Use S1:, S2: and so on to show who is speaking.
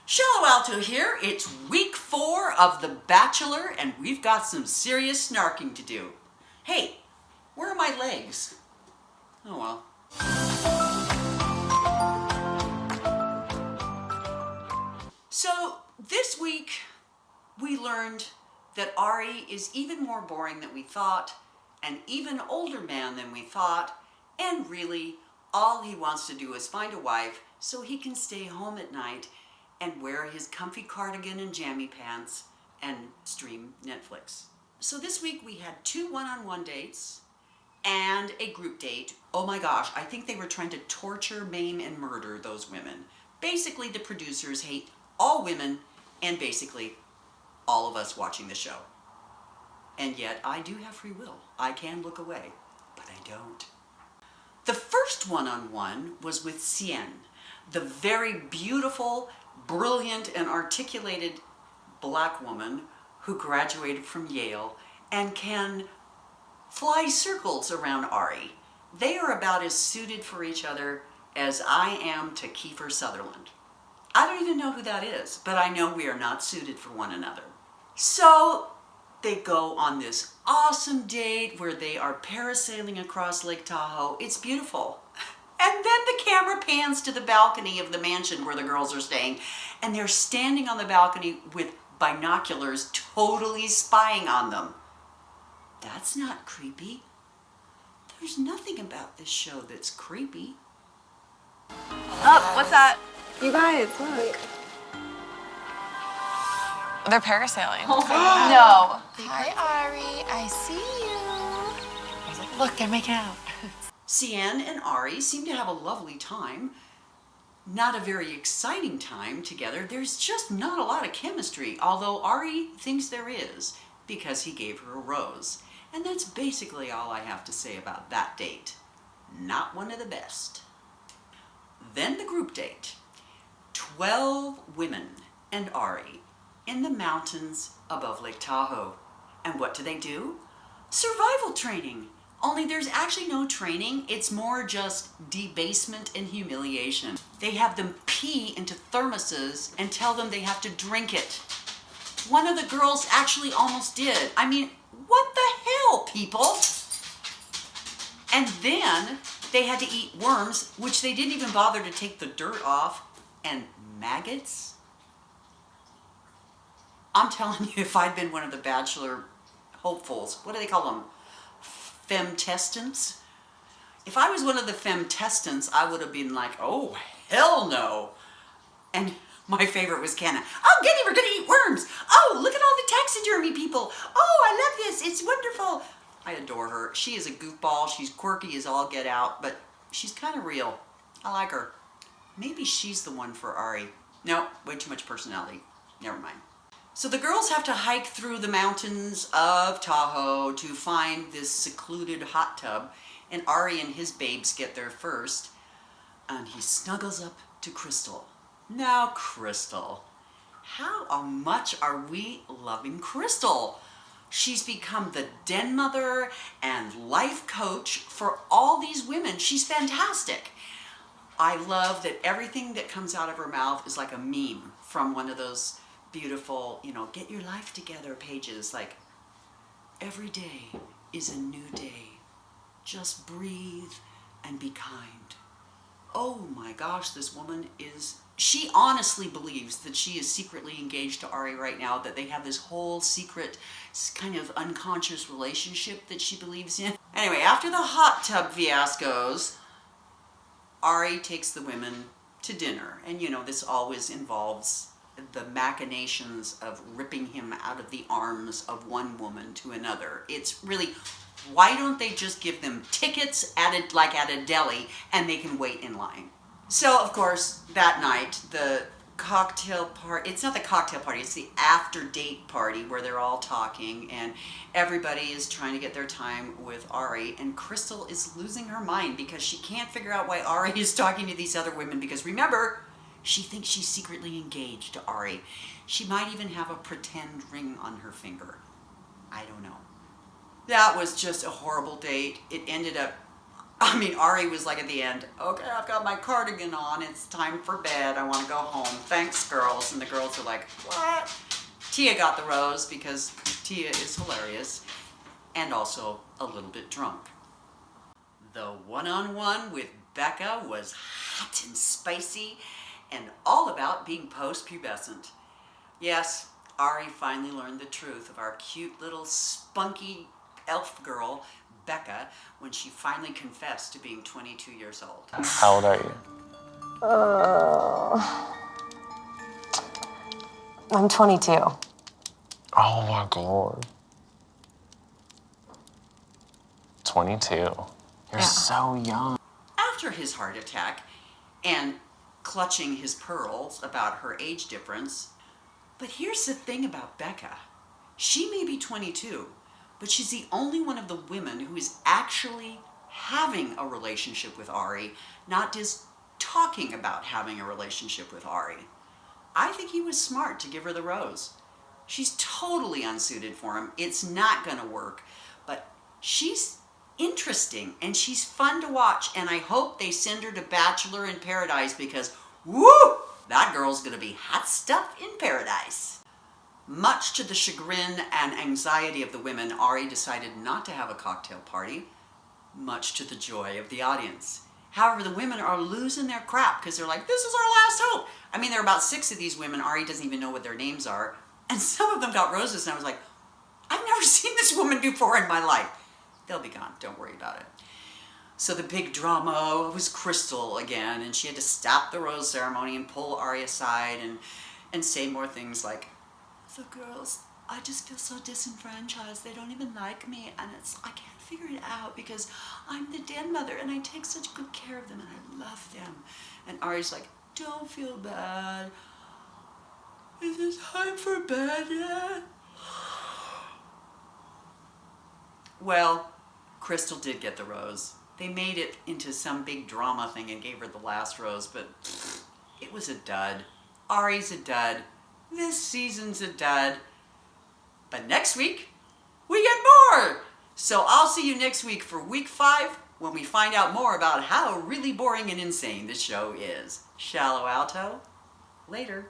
S1: Shallow Alto here. It's week 4 of The Bachelor, and we've got some serious snarking to do. Hey, where are my legs? Oh well. So this week we learned that Ari is even more boring than we thought, an even older man than we thought, and really all he wants to do is find a wife so he can stay home at night and wear his comfy cardigan and jammy pants and stream Netflix. So this week we had 2 one-on-one dates and a group date. Oh my gosh, I think they were trying to torture, maim, and murder those women. Basically, the producers hate all women and basically all of us watching the show. And yet I do have free will. I can look away, but I don't. The first one-on-one was with Cien, the very beautiful, brilliant, and articulated black woman who graduated from Yale and can fly circles around Ari. They are about as suited for each other as I am to Kiefer Sutherland. I don't even know who that is, but I know we are not suited for one another. So they go on this awesome date where they are parasailing across Lake Tahoe. It's beautiful. And then the camera pans to the balcony of the mansion where the girls are staying, and they're standing on the balcony with binoculars totally spying on them. That's not creepy. There's nothing about this show that's creepy.
S2: Oh, what's that?
S3: You guys, look.
S2: They're parasailing.
S3: Oh
S2: No.
S4: Hi, Ari. I see you.
S2: I was like, look, they're making out.
S1: Cien and Ari seem to have a lovely time. Not a very exciting time together. There's just not a lot of chemistry, although Ari thinks there is because he gave her a rose. And that's basically all I have to say about that date. Not one of the best. Then the group date. 12 women and Ari in the mountains above Lake Tahoe. And what do? Survival training. Only there's actually no training. It's more just debasement and humiliation. They have them pee into thermoses and tell them they have to drink it. One of the girls actually almost did. I mean, what the hell, people? And then they had to eat worms, which they didn't even bother to take the dirt off, and maggots. I'm telling you, if I'd been one of the Bachelor hopefuls, what do they call them? Femtestants? If I was one of the femtestants, I would have been like, oh, hell no. And my favorite was Kenna. Oh, Getty, we're gonna eat worms. Oh, look at all the taxidermy people. Oh, I love this. It's wonderful. I adore her. She is a goofball. She's quirky as all get out, but she's kind of real. I like her. Maybe she's the one for Ari. No, way too much personality. Never mind. So the girls have to hike through the mountains of Tahoe to find this secluded hot tub, and Ari and his babes get there first, and he snuggles up to Crystal. Now, Crystal, how much are we loving Crystal? She's become the den mother and life coach for all these women. She's fantastic. I love that everything that comes out of her mouth is like a meme from one of those beautiful, get your life together pages, like, every day is a new day. Just breathe and be kind. Oh my gosh, this woman she honestly believes that she is secretly engaged to Ari right now, that they have this whole secret kind of unconscious relationship that she believes in. Anyway, after the hot tub fiascos, Ari takes the women to dinner. And this always involves the machinations of ripping him out of the arms of one woman to another. It's really, why don't they just give them tickets like at a deli and they can wait in line? So of course that night the cocktail party, it's not the cocktail party, it's the after date party where they're all talking and everybody is trying to get their time with Ari, and Crystal is losing her mind because she can't figure out why Ari is talking to these other women, because remember, she thinks she's secretly engaged to Ari. She might even have a pretend ring on her finger. I don't know. That was just a horrible date. It ended up I mean, Ari was like at the end, okay, I've got my cardigan on. It's time for bed. I want to go home. Thanks, girls. And the girls are like, what? Tia got the rose because Tia is hilarious and also a little bit drunk. The one-on-one with Becca was hot and spicy and all about being post-pubescent. Yes, Ari finally learned the truth of our cute little spunky elf girl, Becca, when she finally confessed to being 22 years old.
S3: How old are you?
S5: I'm 22.
S3: Oh my God. 22. You're so young.
S1: After his heart attack and clutching his pearls about her age difference. But here's the thing about Becca. She may be 22, but she's the only one of the women who is actually having a relationship with Ari, not just talking about having a relationship with Ari. I think he was smart to give her the rose. She's totally unsuited for him. It's not going to work, but she's interesting and she's fun to watch, and I hope they send her to Bachelor in Paradise because, woo, that girl's going to be hot stuff in paradise. Much to the chagrin and anxiety of the women, Ari decided not to have a cocktail party, much to the joy of the audience. However, the women are losing their crap because they're like, this is our last hope. I mean, there are about 6 of these women. Ari doesn't even know what their names are. And some of them got roses, and I was like, I've never seen this woman before in my life. They'll be gone. Don't worry about it. So the big drama was Crystal again, and she had to stop the rose ceremony and pull Ari aside and say more things like, the girls, I just feel so disenfranchised. They don't even like me, and I can't figure it out because I'm the den mother and I take such good care of them and I love them. And Ari's like, don't feel bad. Is it time for bed yet? Well, Crystal did get the rose. They made it into some big drama thing and gave her the last rose, but it was a dud. Ari's a dud. This season's a dud. But next week, we get more! So I'll see you next week for week 5 when we find out more about how really boring and insane this show is. Shallow Alto. Later.